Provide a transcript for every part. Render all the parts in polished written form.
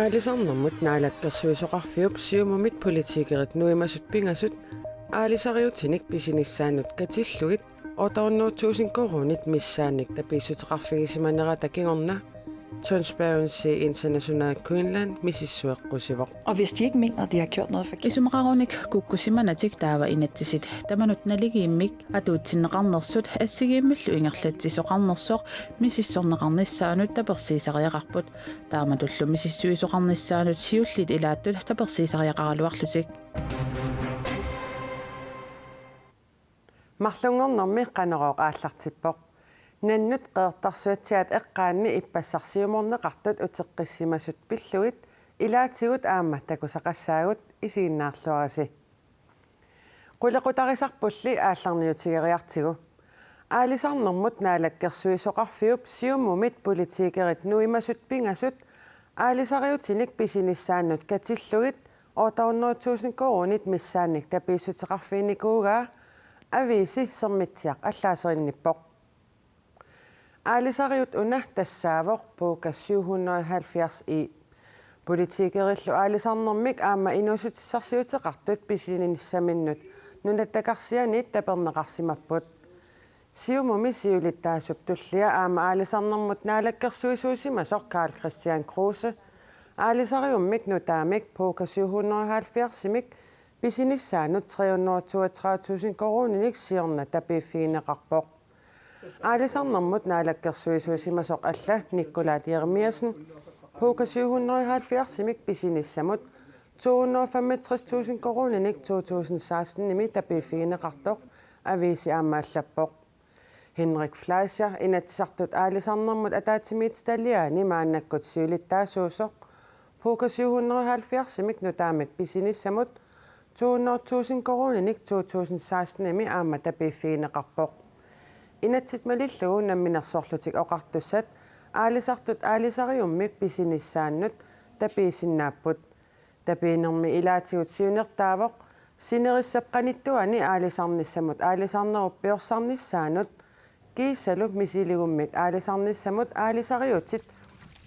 Aalisarnermut naalakkersuisoqarfiup siumumit politiikerit nuimasut pingasut aalisariutinik pisinissaannut katillugit otornuutsuusin korunit missaannik tapiissutiqarfigisimanera takingorna Transparency International Greenland misissueqqusivoq. Og hvis de ikke mener, at de har gjort noget forkert. Isumaqarunik kukkusimanatik taava inattisit tamanut naligiimmik atuutsinneqarnersut assigiimmillu ingerlatsisoqarnersoq misissorneqarnissaanut tapersiisariaqarput taamatullu misissuisoqarnissaanut siullit ilaattut tapersiisariaqaraluarlutik Марлунгорнэрми qanoroq aallartippoq nannut qeertarsuatsiat eqqaanni ippassarsiumorneqartut uteqqissimasut pillugit ilaatigut aamma takusaqassaagut isiinnaarluarasi qulequtarisarpulli aallarniutigeriartigu aalisarnermut naalakkersuisoqarfiup siumumit politiikerit nuimasut pingasut aalisariutinik pisinissaannut katillugit otornuutsuusin korunit missaannik tapiissutiqarfiinikuugaa avisi sermitsiaq allaaserinnippoq aalisariut una tassaavoq puuka 770 i politiikerillu aalisarnermik aamma inusutissarsiuteqartut pisinisaminnut nunattakarsianiit taperneqarsimapput siumumi siulittaasup tullia aamma aalisarnermut naalakkersuisuusimasoq Carl Christian Kruse aalisariummik nutaamik puuka 770 pisinissaanut 332.000 koruninik siorna tapiiffiineqarpoq aalisarnermut naalakkersuisuusimasoq alla Nikolaat Jeremiasen puuka 770 pisinissamut 265.000 koruninik 2016 nimi tapiiffiineqartoq avisi aammaallappoq Henrik Fleischer inatsisartut aalisarnermut ataatimiitstalliaani maannakkut siulittaasuusoq puuka 770 nutaamik pisinissamut 200.000 koruninik 2016 nimi aamma tapiiffiineqarpoq inatsit malillugu namminersorlutik oqartussat aalisartut aalisariummik pisinissaannut tapiisinnaaput tapiinermi ilaatigut siunertaavoq sinerissapqanittuani aalisarnissamut aalisarneruppiorsaarnissaanut kiissalu misiligummik aalisarnissamut aalisariutit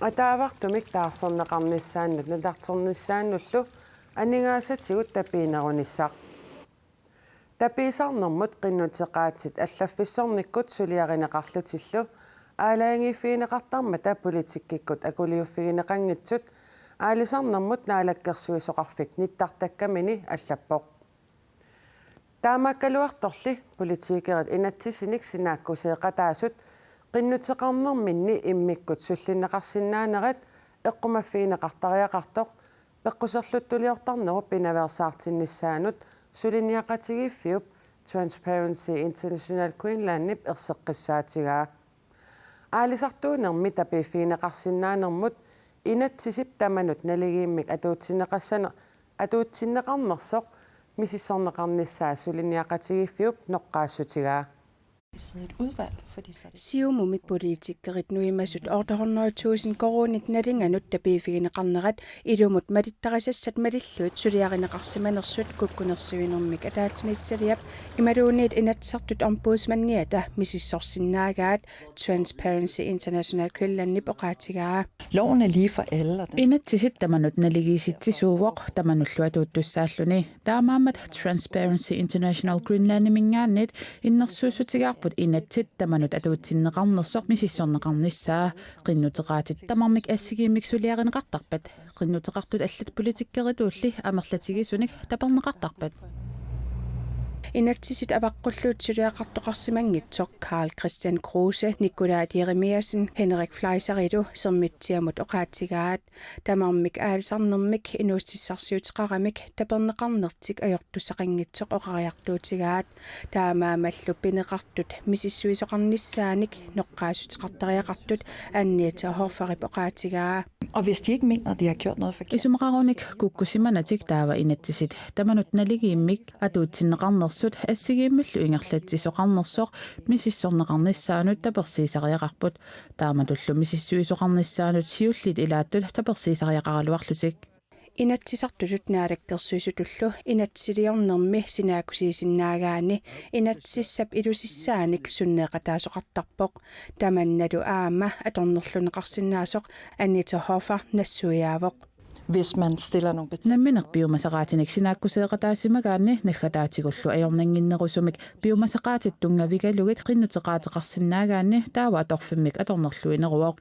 ataavartumik taarserneqarnissaannut natarternissaannullu aningaasatigut tapiinerunissaq tapiisarnermut qinnuteqaatit allaffissornikkut suliarineqarlutillu aalaangiiffiineqartarmata politikkikkut akuliuffigineqanngitsut aalisarnermut naalakkersuisoqarfik nittartakkamini allappoq taamakkaluartorli politiikerit inatsisinik sinaakkuseeqataasut qinnuteqarnerminni immikkut sullineqarsinnaanerat eqqumaffiineqartariaqartoq peqquserluttuliortarneru pinaversaartinnissaanut suliniaqatigiffiup Transparency International Greenlandnip erseqqissaatigaa aalisartuunermi tapiiffiineqarsinnaanermut inatsisip tamanut naligiimmik atuutsinneqarnersoq misissorneqarnissaa suliniaqatigiffiup noqqaassutigaa siumumit politiikkerit nuimasut 800.000 korunit nalinganut tapiifigineqarnerat ilumut malittarisassat malilluut suliarineqarsimanersut kukkunersuinermik ataatimiitsaliap imaluuniit inatsartut ombudsmanniata misissorsinnaagaat Transparency International Greenlandnip oqaatigaa Loven er lige for alle. inatsisit tamanut naligiisitsisuuvoq tamanullu atuuttussaalluni taamaammat Transparency International Greenlandnimingaannit innersuussutigaarput inatsit tamanut atuutsinneqarnersoq misissorneqarnissaa qinnuteqaatit tamarmik assigiimmik suliarineqartarpat qinnuteqartut allat politikkerituulli amerlatigisunik taperneqartarpat inatsisit avaqqulluut suliaqartoqarsimangitsoq Carl Christian Kruse Nikolaat Jeremiasen Henrik Fleischer sermitsiamut oqaatigaat tamarmik aalisarnermik inuustissarsiuteqaramik taperneqarnertik ajortussaqanngitsoq oqariartuutigaat taamaamallu pineqartut misissuisoqarnissaanik noqqaasuteqartariaqartut anniataahorfarip oqaatigaa Og hvis de ikke mener, at de har gjort noget forkert. isumaqarunik kukkusimanatik taava inattisit tamanut naligiimmik atuutsinneqarnersut assigiimmillu ingerlatsisoqarnersoq misissorneqarnissaanut tapersiisariaqarput taamatullu misissuisoqarnissaanut siullit ilaattut tapersiisariaqaraluarlutik inatsisartulut naalakkersuisutullu inatsiliornermi sinaakusiisinnaagaani inatsissap ilusissaanik sunneeqataasoqartarpoq tamannalu aama atornerluneqarsinnaasoq annitohorfar nassuiaavoq hvis man stiller nogle betingelser. Nammineq biomassaqaatinik sinaakkuseeqataassimagaanni naggataatikullu ajornanginnerusumik biomassaqaatit tungavigalugit qinnuteqaateqarsinnaagaanni taawa atorfimmik atornerluineruoq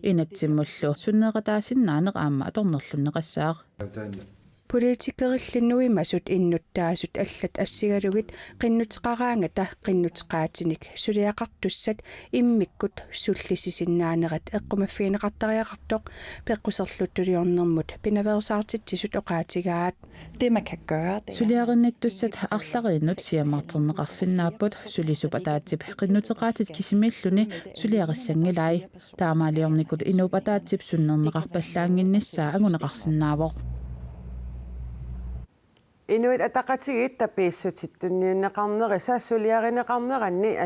inatsimullu sunneeqataasinnaanеq aamma atornerlunneqassaaq Politikerrillinnuimasut innuttaasut allat assigalugit qinnutеqaraangata qinnutеqaatinik suliaqartussat immikkut sullisisinnaanеqat eqqumaffiineqartariaqartoq peqquserluttuliornermut pinaversaartitsisut oqaatigaat Det man kan gøre, det er, suliaqinnitusat арларииннут сиамартэрнеқарсиннааппут суlisupaataatip qinnuteqaatit kisimilluni suliaqissangilai taamaaliornikut inupaataatip sunnerneqarpallaanginnissaa anguneqarsinnaavoq Inuit ataqatigit tapiissutittunniunneqarnerisa suliarineqarneranni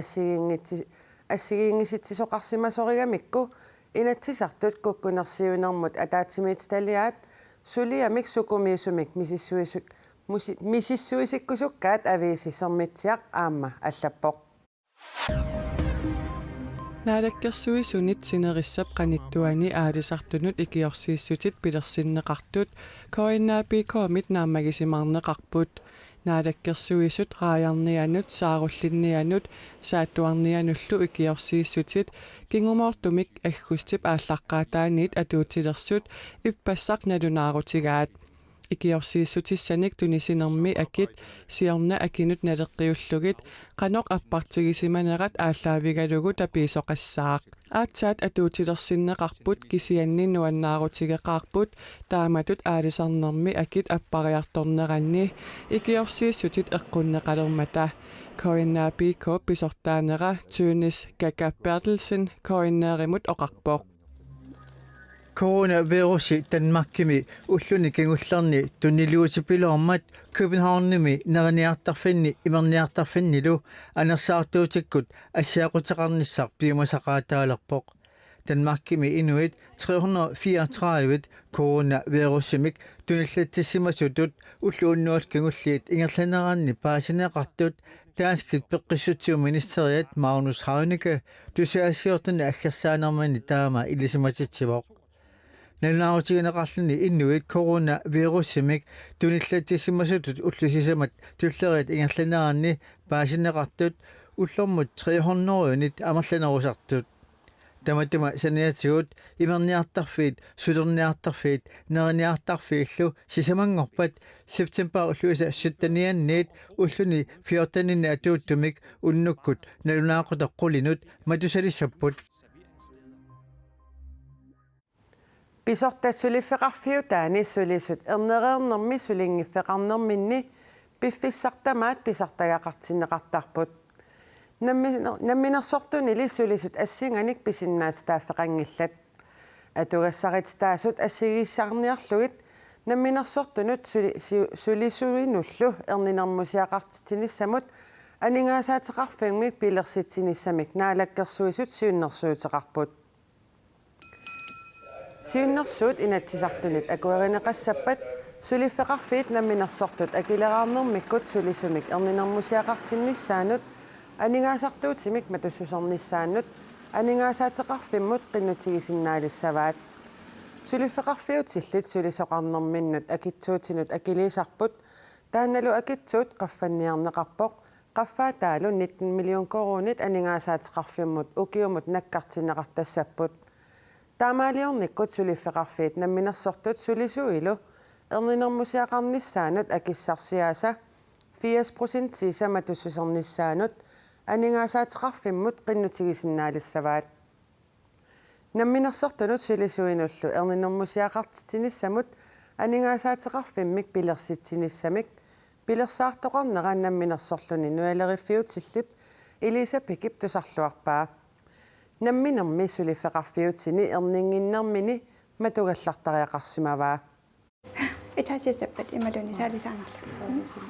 assigiingisitsisoqarsimasorigamikku inatsisartut kukkunersiunermut ataatimiitstaliaat suliamik sukumiisumik misissuisikkusukkaat aviisissermitsiaq aamma allappoq Naadakkersuisunit sinerissap qanittuani aalisartunut ikiorsiissutit pilersinneqartut koinnaapikoomit naammagisimarneqarput naadakkersuisut raajarnianut saarullinnianut saattuarnianullu ikiorsiissutit kingumoortumik aggustip aallaqqaataaniit atuutilersut ippassaq nalunaarutigaat ikiorsiissutissanik tunisinermi akit siorna akinut naleqqiullugit qanoq appartigisimanerat aallaavigalugu tapiisoqassaaq aatsaat atuutilersinneqarput kisianninnuannaarutigeqaarput taamatut aalisarnermi akit appariartorneranni ikiorsiissutit eqqunneqalermata koinnaapiko pisortaanera Tønis Gaga Bertelsen koinneerimut oqarpoq Coronavirusi Danmarkimi ulluni kingullarni tunniluutipiloormat Københavnimi neriniartarfinni imerniartarfinnilu anersaartuutikkut assiaqutеqarnissaq biomassaqaataalerpoq Danmarkimi inuit 334 coronavirusimik tunillattissimasutut ulluunnuat kingulliit ingerlaneranni paasineqartut Dansklit peqqissutiuministeriat Magnus Heunicke tusiasiortuni аллерсаанермани таама илисиматитсивоq Nalnaarutigineqarluni innuit coronavirusimik tunillattissimasutut ullusisimat tulleriat ingerlaneranni paasineqartut ullormut 300-unit amerlanerusartut tamatuma saniatigut imerniartarfiit sulerniartarfiit neriniartarfiillu sisamangorpat september ulluisa sittanianniit ulluni 14-ninna atuuttumik unnukkut nalunaaqutaqqulinut matusalissaput Pisortassuliffeqarfiutaani sulisut ernereernermi sulingiffeqarnerminni piffissartamaat pisartagaqartinneqartarput namminersortunili sulisut assinganik pisinnaat staaffeqangillat atugassaritaasut assigiissarniarlugit namminersortunut sulisuinullu erninermusiaqartitinissamut aningaasaateqarfingmik pilersitinissamik naalakkersuisut siunnersuuteqarput siunnersuut inatsisartunit akuerineqassappat suliffeqarfiit namminersortut akileraarnermikkut sulisumik erninermusiaqartinnissaanut aningaasartuutimik matussusernissaannut aningaasaateqarfimmut qinnutigisinnaalisavaat suliffeqarfiutillit sulisoqarnerminnut akitsuutinut akiliisarput taannalu akitsuut qaffanniarneqarpoq qaffaa 19 million koronit aningaasaateqarfimmut ukiumut nakkartinneqartassapput taamaaliornikkut suliffeqarfiit namminersortut sulisuilu erninermusiaqarnissaanut akissarsiaasa 80% siisamatussusernissaanut aningaasaateqarfimmut qinnutigisinnaalisavaat namminersortunut sulisuinullu erninermusiaqartitinissamut aningaasaateqarfimmik pilersitinissamik pilersaartoqarnera namminersorluni nualeriffiutillip Elisa Pikip tusarluarpaa namminermi suliffeqarfiutini erninginnermini matugallartariaqarsimavaa itaasiassappat imaluni saalisaangerlu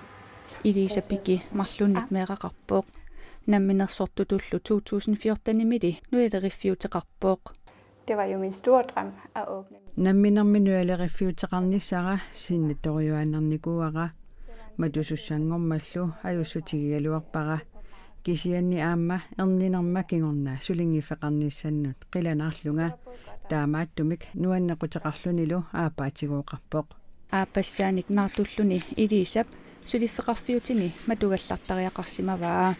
Elisa Pikki marlunnit meeqaqarpoq namminersortutullu 2014-nimili nualeriffiuteqarpoq Det var jo min store drøm at åbne. Namminermi nualeriffiuteqarnissara sinnatoriuanernikuara matusussangormallu ajussutigigaluarpara кисианни аама эрнинарма кигорнаа сулингиффеқарниссаннут қиланарлунга таамааттумик нуаннеқутеқарлунилу аапаатигооқарпоқ аапассааник наартуллуни илисап сулиффеқарфиутини матугаллартариақарсимаваа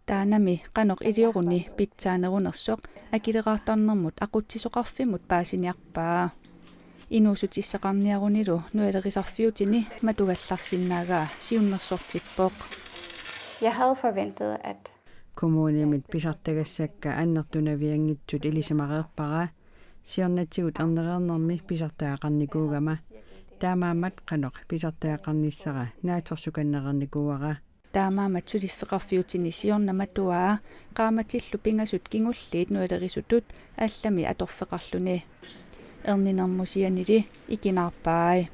таанами канеқ илиоруни питсаанерунерсоқ акилеқартарнэрмут ақутсисоқарфимут паасиниарпаа инуусутиссақарниарунилу нуалерисарфиутини матугалларсиннаагаа сиуннерсортиппоқ. Jeg havde forventet, at kommunimit pisartagassakka annertunavиангитсут илисамареерпара сиорнатигут эрнереернэрми писартаақарникуугама таамаамат канеқ писартаақарниссара нааторсуканнерерникууара таамаамат сулиффеқарфиутини сиорнаматуаа qaamatillu pingasut kingulliit nualerисутут аллами аторфеқарлуни эрнинэрмусианили икинаарпаи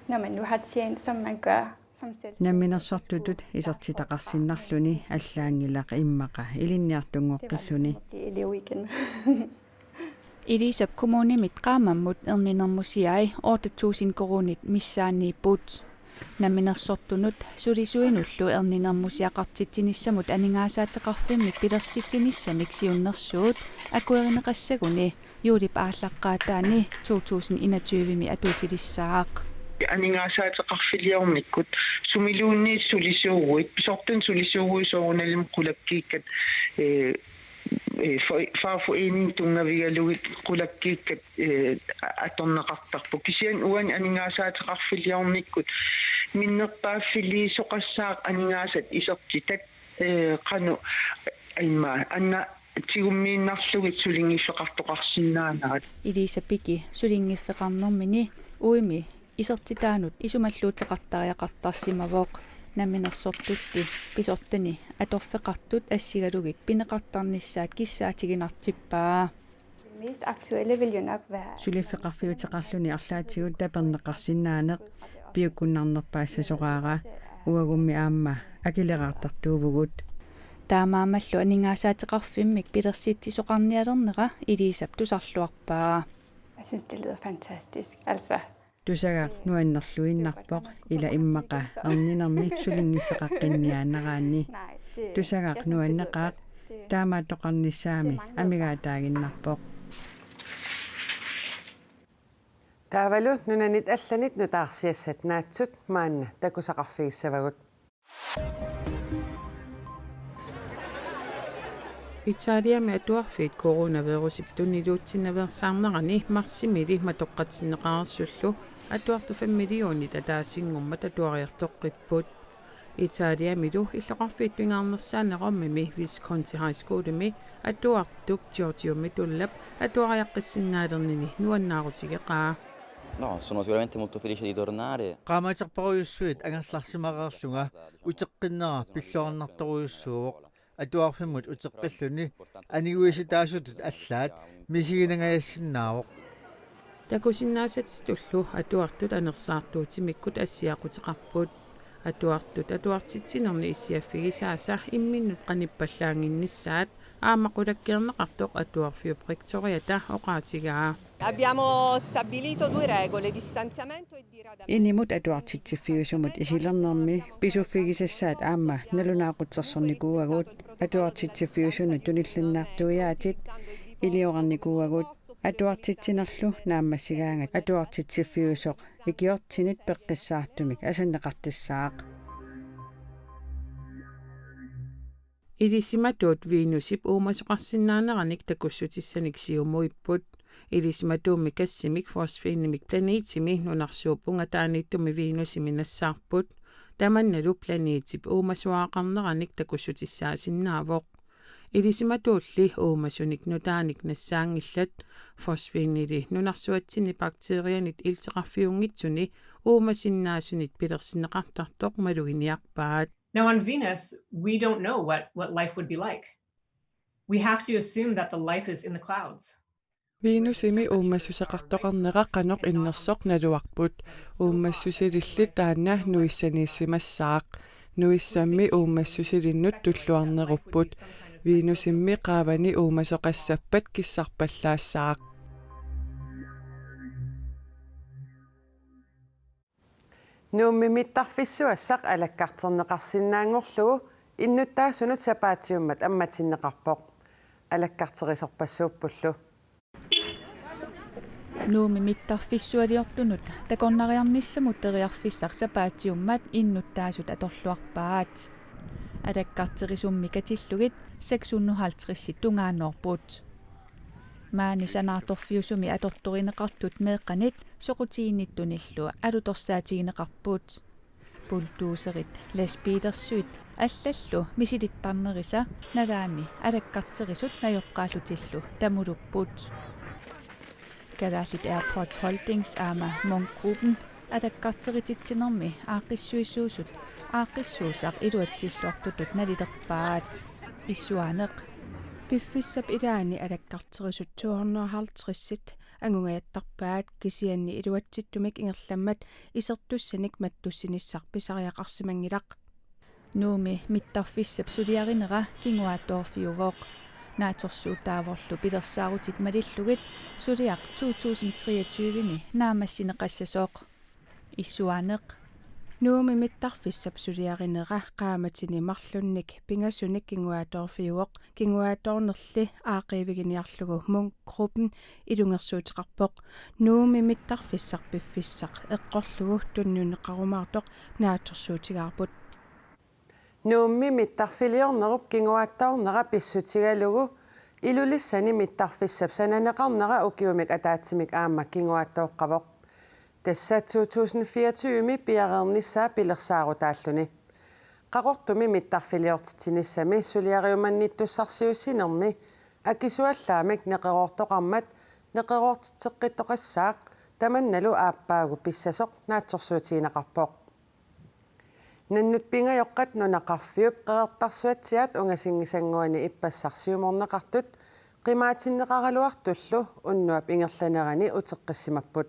når man nu har tjent, som man gør som selv. намминерсортутут исертитақарсиннарлуни аллаангилақ иммақа илинниартунгоққиллуни elev igen. Elisab kommunimit qaamammut erninermusiai 8000 korunit missaanniipput намминерсортунут сулисуинуллу эрнинермусиақартитсинissamут анигаасаатеқарфиммик пилерситсиниссамик сиуннерсуут акуеринеқассагуни юулип ааллаққаатаани 2021ми атуутилиссаақ анингаасаатеқарфилиормиккут сумилуунниит сулисуугуит писортун сулисуугуисооруналим қулаккииккат фаафуинин тунгавигалугит қулаккииккат аторнеқартарпу кисиан уан анингаасаатеқарфилиормиккут миннерпааффили соқассаақ анингаасат исертитат қану имма анна тигуммииннарлугит сулингиффеқартоқарсинаанерат илисаппики сулингиффеқарнэрмини уими исертитаанут исумаллуутеқартариақартарсимавоқ намминерсортулли писортани аторфеқартут ассигалугит пинеқартарнissaat киссаатигинартиппаа Mest aktuelle vil jo nok være сулиффеқарфиутеқарлуни арлаатигут тапернеқарсинаанеқ пиуккуннарнерпаассасораара уагумми аама акилераартартуувгут таамаамаллу анингаасаатеқарфиммик пилерсиитсисоқарниалернера илисап тусарлуарпаа. Jeg synes, det lyder fantastisk. Altså, тусага нуаннерлуиннарпоқ ила иммақа эрнинерми сулингиффеқаққинниаанараани nej, det тусагақ нуаннеқаақ таамаатоқарниссаами амигаатаагиннарпоқ таавалут нунанит алланит нутаарсиассат наатсут маанна такусақарфигиссавагут Италиами атуарфит коронавирусип тунилуутсиннаверсаарнерани марсимили матоққатсиннеқарсуллу атуарту 5 миллиони татаасингумма татуариартоққиппут Италиамилу иллоқарфит пингаарнерсаанеқармими Visconti High School-ми атуартуп Giorgioми туллап атуариаққиссиннаалернини нуаннаарутигеқаа. No, sono sicuramente molto felice di tornare. qaamateqparuissuit angerlarsimareerlunga uteqqinneraa pillornartoruissuuq atuarfimut uteqqilluni aniguisitaasutut allaat misiginangayassinnaaroq такусиннаасатситуллу атуартут анерсаартуутимиккут ассиақутеқарпут атуартут атуартитсинерни иссиаффигисааса имминнут қаниппаллаангиннissaат аамақулаккиернеқартоқ атуарфиуп ректориата оqaatigaa Abbiamo stabilito 2 regole, distanziamento e diradamento. инимут атуартитсиффигусумут исилернэрми писуффигисассаат аама налунаақутсерсорникууагут атуартитсиффигусуну туниллуннаартуяатит илиорарникууагут атуартитсинерлу нааммассигаангат атуартитсиффигусоқ икиортинит пеққиссаартумик асаннеқартиссаақ илисиматуут винусип уумасоқарсинаанераник такуссутиссаник сиумуиппут илисиматуумми кассимик фосфинимик планетими нунарсууппунга тааниттуми винусими нассаарпут таманналу планетип уумасуаақарнераник такуссутиссаасиннаавоқ илисиматуулли уумасуник нутааник нассаангиллат фосфинили нунарсуатсини бактерианит илтеқарфиунгитсуни уумасиннаасунит пилерсинеқартартоқ малугиниарпаат. Now on Venus, we don't know what life would be like. We have to assume that the life is in the clouds. Venusimi uummassuseqartoqarneqa qanoq innersoq naluarput uummassusililli taanna nuissaniissimassaaq nuissammi uummassusilinnut tulluarnerupput Venusimmi qaavani uummasoqassappat kissarpallaassаақ нууммимиттарфиссуассақ алаккартернеқарсинаангорлугу иннуттаасунут сапаатиуммат амматиннеқарпоқ алаккартерисорпассууппуллу нууми миттарфиссуалиортунут такорнариарниссамут териарфиссар сапаатиуммат иннуттаасут аторлуарпаат алаккартерисумми катиллугит 650 тунгаанорпут маани санаарторфиусуми аторторинеқартут меэққанит соқутиинниттуниллу алуторсаатигинеқарпут пултуусерит ласпиидерсуит аллаллу мисилиттарнериса налаани алаккартерисут наёққаалутиллу тамулуппут калааллит Airport Holdings аама Monk-gruppen алаккартерититсинерми ааққиссуиссуусут ааққиссуусақ илуатсиллуартутут налилерпаат иссуанеқ пиффиссап илаани алаккартерисут 250 ангунгаяттарпаат кисианни илуатситтумик ингерламмат исертуссаник маттуссиниссар писариақарсимангилақ нууми миттарфиссап сулиаринера кингуаатоорфиувоқ нааторсуутааворлу пилерсаарутит малиллугит сулиақ 2023-ми наамассинеқассасооқ иссуанеқ нууми миттарфиссап сулиаринера qaamатини марлунник пингасуник кингуаатоорфиуоқ кингуаатоорнерли аақивигиниарлугу Monk-gruppen илунгерсуутеқарпоқ нууми миттарфиссар пиффиссақ эққорлугу туннунеқарумаартоқ нааторсуутигаарпут нуумми миттарфилиорнеруп кингуааттаорнера писсутигалугу илулиссани миттарфиссап сананеқарнера укиумик атаатсимик аама кингуааттооққавоқ тасса 2024ми пиареерниссаа пилерсаарутааллуни қақортуми миттарфилиортитиниссами сулиариуманниттуссарсиуссинерми акисуаллаамик неқероортоқармат неқероортитеққиттоқассаақ таманналу ааппаагу писсасоқ наатсорсуутигинеқарпоқ наннут пингайоққат нунақарфиуп қеэртарсуатсиат унгасингисангуани иппассарсиуморнеқартут қимаатиннеқаралуартуллу уннуап ингерланерани утеққиссимаппут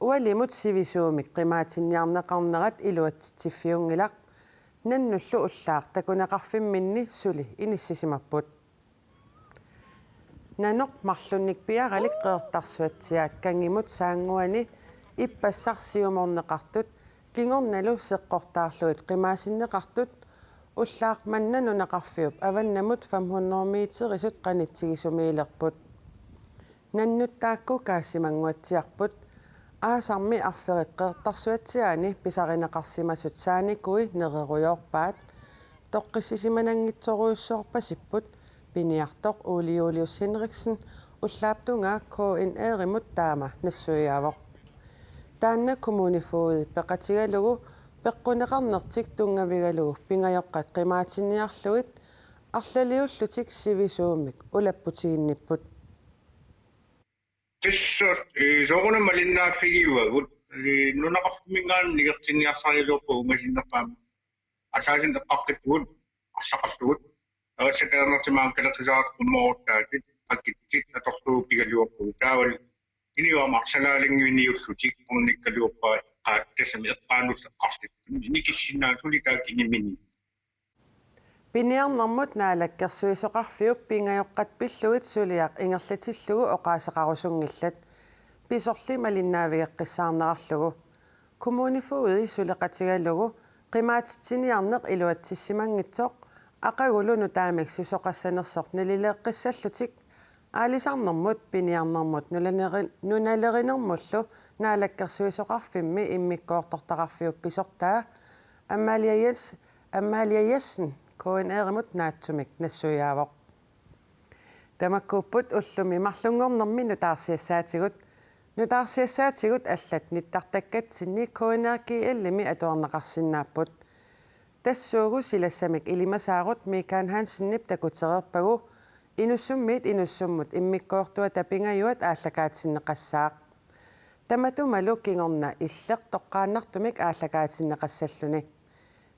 уалимут сивисуумик қимаатинниарнеқарнерат илуатситсиффиунгилақ наннуллу уллаар такунеқарфимминни сули иниссисимаппут наноқ марлунник пиаралик қеэртарсуатсиат кангимут саангуани иппассарсиуморнеқартут кингорналу сеққортаарлуит қимаасиннеқартут уллаар маннанунеқарфиуп аваннамут 500 метрисут қанитсигисумиилерпут наннуттаакку каассимангуатсиарпут аасарми арфериққеэртарсуатсиаани писаринеқарсимасут сааникуи нереруйоорпаат тоққиссисиманангитсоруйуссоорпасиппут пиниартоқ Улиулиус Хенриксен уллааптунгаа КНР-имут таама нассуиаавоқ таанна коммунифууи пеқатигалугу пеққунеқарнертик тунгавигалугу пингайоққат қимаатинниарлугит арлалиуллутик сивисуумик улаппутигинниппут тиссор согуна малиннааффигиуагут нунақарфимингаан нигертинниарсариалууппу унгасиннерпаама асаасин теққаққиттугут арлақарлугут авасакаернертимаам калертисаарат куммооруттаатит аккиттит аторлууппигалууппу таавал иниуамарсалаалингуиниуллутик орниккалууппаа qaattasami eqqaanullaqartit nikissinaasuli пиниарнэрмут наалаккерсуисоқарфиуп пингайоққат пиллугит сулиақ ингерлатиллугу оқаасеқарусунгиллат писорли малиннаавигеққиссаарнерарлугу коммунифууи сулеқатигалугу қимаатитсиниарнеқ илуатсиссимангитсоқ ақагулуну таамик сусоқассанерсоқ налилеэққиссаллутик аалисарнэрмут пиниарнэрмут нуналеринермуллу наалаккерсуисоқарфимми иммиккоортортақарфиуп писортаа аммаалияяссен КНР-имут наатсумик нассуяавоқ тамаккууппут уллуми марлунгорнэрми нутаарсиассаатигут аллат ниттартаккатсинни КНР-КЛ-ми атуарнеқарсинааппут тассуугу силассамик илимасаарут Микан Хансеннип такутерерпагу инуссуммут иммиккоортуа тапингаюат ааллакаатсиннеқассаақ таматумалу кингорна иллеқ тоққааннартумик ааллакаатсиннеқассаллуни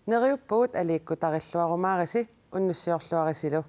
нериуппугут алииккутариллуарумаариси уннуссиорлуарисилу